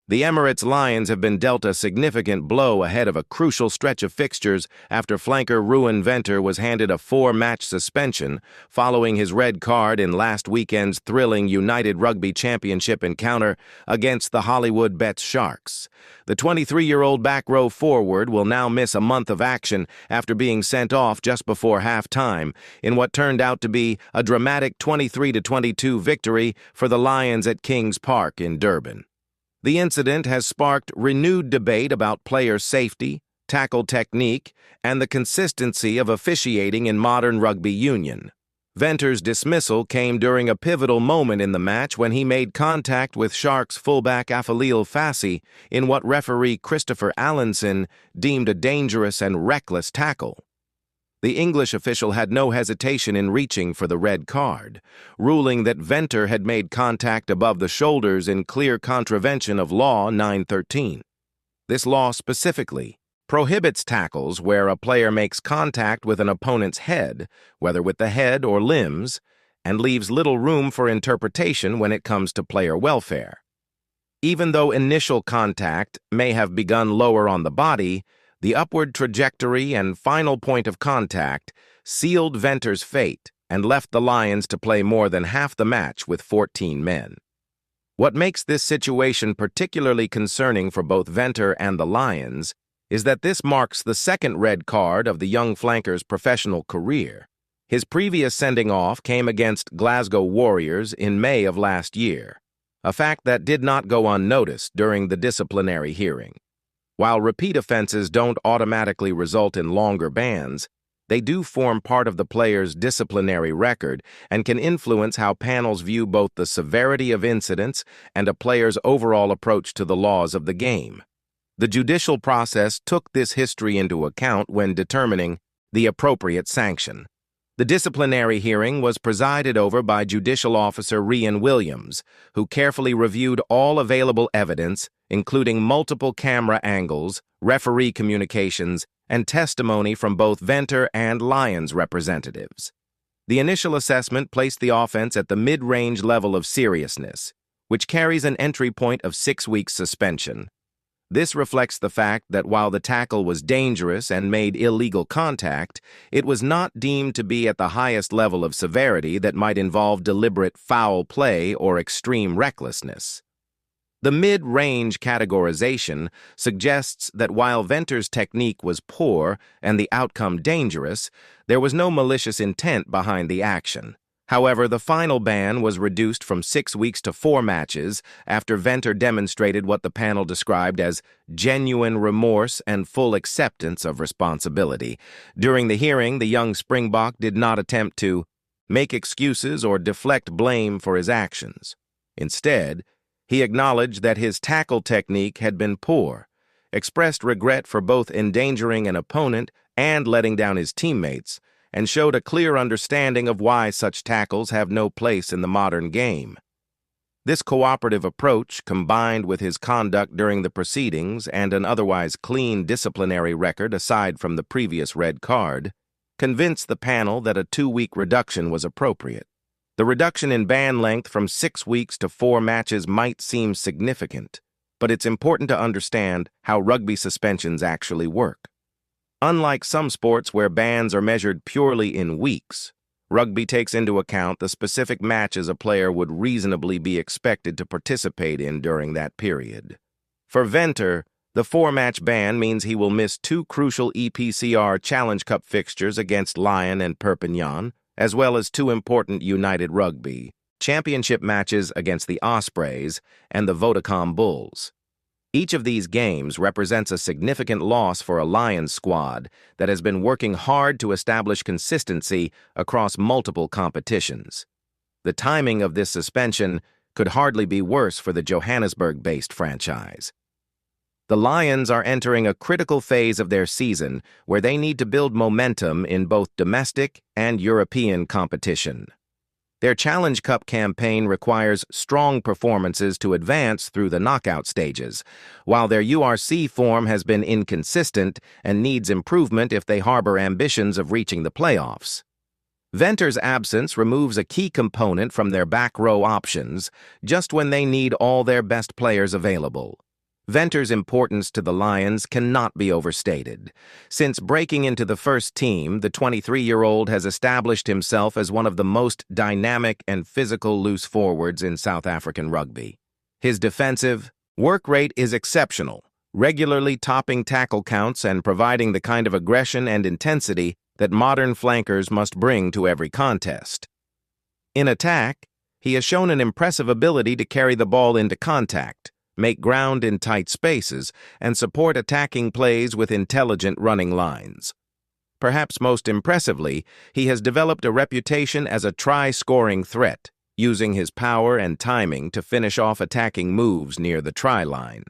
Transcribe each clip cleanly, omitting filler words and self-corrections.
The Emirates Lions have been dealt a significant blow ahead of a crucial stretch of fixtures after flanker Ruan Venter was handed a 4-match suspension following his red card in last weekend's thrilling United Rugby Championship encounter against the Hollywood Bets Sharks. The 23-year-old back row forward will now miss a month of action after being sent off just before halftime in what turned out to be a dramatic 23-22 victory for the Lions at Kings Park in Durban. The incident has sparked renewed debate about player safety, tackle technique, and the consistency of officiating in modern rugby union. Venter's dismissal came during a pivotal moment in the match when he made contact with Sharks fullback Fassi in what referee Christopher Allenson deemed a dangerous and reckless tackle. The English official had no hesitation in reaching for the red card, ruling that Venter had made contact above the shoulders in clear contravention of Law 913. This law specifically prohibits tackles where a player makes contact with an opponent's head, whether with the head or limbs, and leaves little room for interpretation when it comes to player welfare. Even though initial contact may have begun lower on the body, the upward trajectory and final point of contact sealed Venter's fate and left the Lions to play more than half the match with 14 men. What makes this situation particularly concerning for both Venter and the Lions is that this marks the second red card of the young flanker's professional career. His previous sending off came against Glasgow Warriors in May of last year, a fact that did not go unnoticed during the disciplinary hearing. While repeat offenses don't automatically result in longer bans, they do form part of the player's disciplinary record and can influence how panels view both the severity of incidents and a player's overall approach to the laws of the game. The judicial process took this history into account when determining the appropriate sanction. The disciplinary hearing was presided over by Judicial Officer Rian Williams, who carefully reviewed all available evidence, including multiple camera angles, referee communications, and testimony from both Venter and Lions representatives. The initial assessment placed the offense at the mid-range level of seriousness, which carries an entry point of 6 weeks suspension. This reflects the fact that while the tackle was dangerous and made illegal contact, it was not deemed to be at the highest level of severity that might involve deliberate foul play or extreme recklessness. The mid-range categorization suggests that while Venter's technique was poor and the outcome dangerous, there was no malicious intent behind the action. However, the final ban was reduced from 6 weeks to 4 matches after Venter demonstrated what the panel described as genuine remorse and full acceptance of responsibility. During the hearing, the young Springbok did not attempt to make excuses or deflect blame for his actions. Instead, he acknowledged that his tackle technique had been poor, expressed regret for both endangering an opponent and letting down his teammates, and showed a clear understanding of why such tackles have no place in the modern game. This cooperative approach, combined with his conduct during the proceedings and an otherwise clean disciplinary record aside from the previous red card, convinced the panel that a 2-week reduction was appropriate. The reduction in ban length from 6 weeks to 4 matches might seem significant, but it's important to understand how rugby suspensions actually work. Unlike some sports where bans are measured purely in weeks, rugby takes into account the specific matches a player would reasonably be expected to participate in during that period. For Venter, the 4-match ban means he will miss 2 crucial EPCR Challenge Cup fixtures against Lyon and Perpignan, as well as 2 important United Rugby Championship matches against the Ospreys and the Vodacom Bulls. Each of these games represents a significant loss for a Lions squad that has been working hard to establish consistency across multiple competitions. The timing of this suspension could hardly be worse for the Johannesburg-based franchise. The Lions are entering a critical phase of their season where they need to build momentum in both domestic and European competition. Their Challenge Cup campaign requires strong performances to advance through the knockout stages, while their URC form has been inconsistent and needs improvement if they harbor ambitions of reaching the playoffs. Venter's absence removes a key component from their back row options just when they need all their best players available. Venter's importance to the Lions cannot be overstated. Since breaking into the first team, the 23-year-old has established himself as one of the most dynamic and physical loose forwards in South African rugby. His defensive work rate is exceptional, regularly topping tackle counts and providing the kind of aggression and intensity that modern flankers must bring to every contest. In attack, he has shown an impressive ability to carry the ball into contact, make ground in tight spaces, and support attacking plays with intelligent running lines. Perhaps most impressively, he has developed a reputation as a try-scoring threat, using his power and timing to finish off attacking moves near the try line.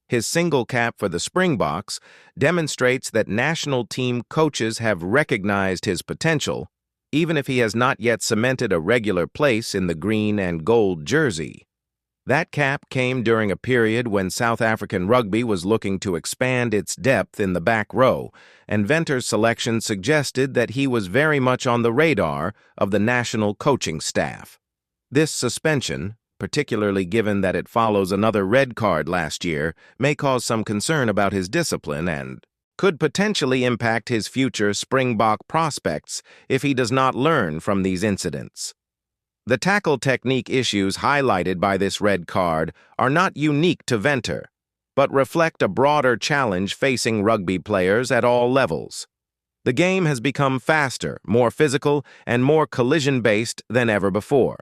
His single cap for the Springboks demonstrates that national team coaches have recognized his potential, even if he has not yet cemented a regular place in the green and gold jersey. That cap came during a period when South African rugby was looking to expand its depth in the back row, and Venter's selection suggested that he was very much on the radar of the national coaching staff. This suspension, particularly given that it follows another red card last year, may cause some concern about his discipline and could potentially impact his future Springbok prospects if he does not learn from these incidents. The tackle technique issues highlighted by this red card are not unique to Venter, but reflect a broader challenge facing rugby players at all levels. The game has become faster, more physical, and more collision-based than ever before.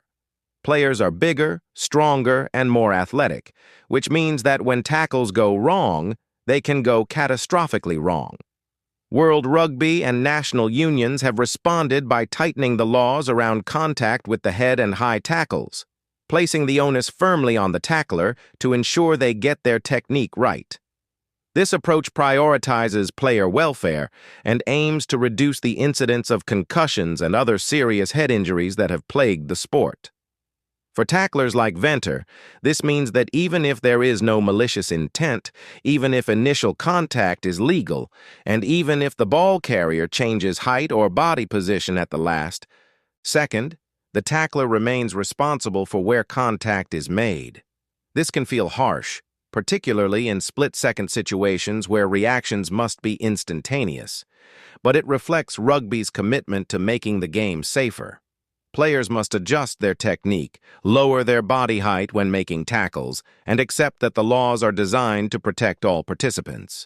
Players are bigger, stronger, and more athletic, which means that when tackles go wrong, they can go catastrophically wrong. World Rugby and national unions have responded by tightening the laws around contact with the head and high tackles, placing the onus firmly on the tackler to ensure they get their technique right. This approach prioritizes player welfare and aims to reduce the incidence of concussions and other serious head injuries that have plagued the sport. For tacklers like Venter, this means that even if there is no malicious intent, even if initial contact is legal, and even if the ball carrier changes height or body position at the last second, the tackler remains responsible for where contact is made. This can feel harsh, particularly in split-second situations where reactions must be instantaneous, but it reflects rugby's commitment to making the game safer. Players must adjust their technique, lower their body height when making tackles, and accept that the laws are designed to protect all participants.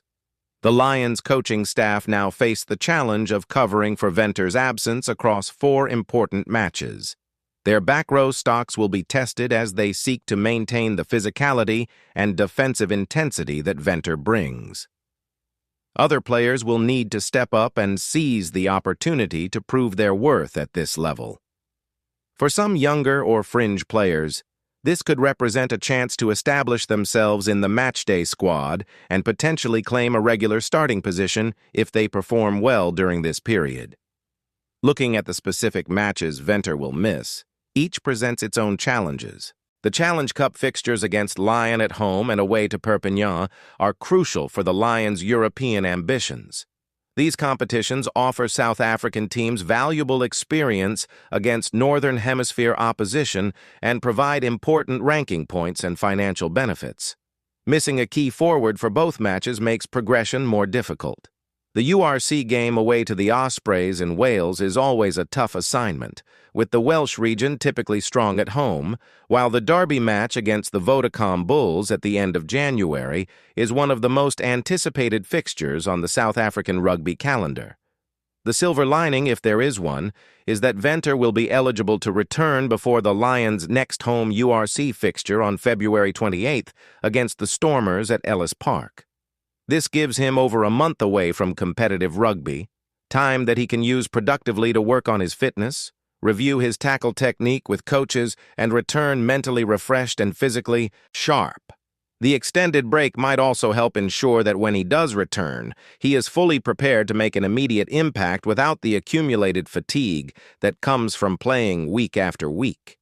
The Lions coaching staff now face the challenge of covering for Venter's absence across 4 important matches. Their back row stocks will be tested as they seek to maintain the physicality and defensive intensity that Venter brings. Other players will need to step up and seize the opportunity to prove their worth at this level. For some younger or fringe players, this could represent a chance to establish themselves in the matchday squad and potentially claim a regular starting position if they perform well during this period. Looking at the specific matches Venter will miss, each presents its own challenges. The Challenge Cup fixtures against Lyon at home and away to Perpignan are crucial for the Lions' European ambitions. These competitions offer South African teams valuable experience against Northern Hemisphere opposition and provide important ranking points and financial benefits. Missing a key forward for both matches makes progression more difficult. The URC game away to the Ospreys in Wales is always a tough assignment, with the Welsh region typically strong at home, while the Derby match against the Vodacom Bulls at the end of January is one of the most anticipated fixtures on the South African rugby calendar. The silver lining, if there is one, is that Venter will be eligible to return before the Lions' next home URC fixture on February 28th against the Stormers at Ellis Park. This gives him over a month away from competitive rugby, time that he can use productively to work on his fitness, review his tackle technique with coaches, and return mentally refreshed and physically sharp. The extended break might also help ensure that when he does return, he is fully prepared to make an immediate impact without the accumulated fatigue that comes from playing week after week.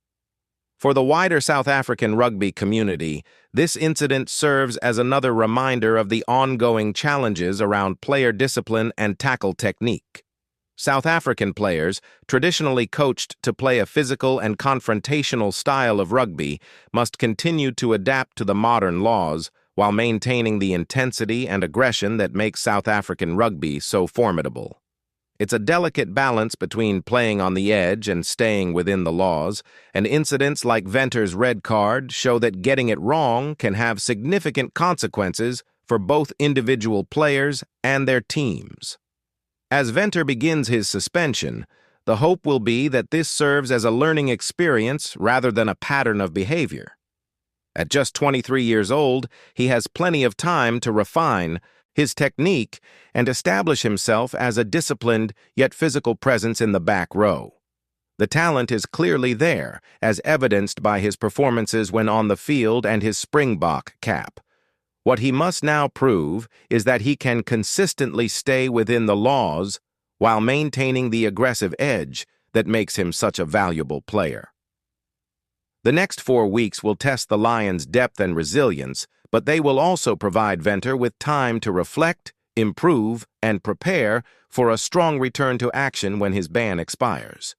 For the wider South African rugby community, this incident serves as another reminder of the ongoing challenges around player discipline and tackle technique. South African players, traditionally coached to play a physical and confrontational style of rugby, must continue to adapt to the modern laws, while maintaining the intensity and aggression that makes South African rugby so formidable. It's a delicate balance between playing on the edge and staying within the laws, and incidents like Venter's red card show that getting it wrong can have significant consequences for both individual players and their teams. As Venter begins his suspension, the hope will be that this serves as a learning experience rather than a pattern of behavior. At just 23 years old, he has plenty of time to refine his technique and establish himself as a disciplined yet physical presence in the back row. The talent is clearly there, as evidenced by his performances when on the field and his Springbok cap. What he must now prove is that he can consistently stay within the laws while maintaining the aggressive edge that makes him such a valuable player. The next 4 weeks will test the Lions' depth and resilience, but they will also provide Venter with time to reflect, improve, and prepare for a strong return to action when his ban expires.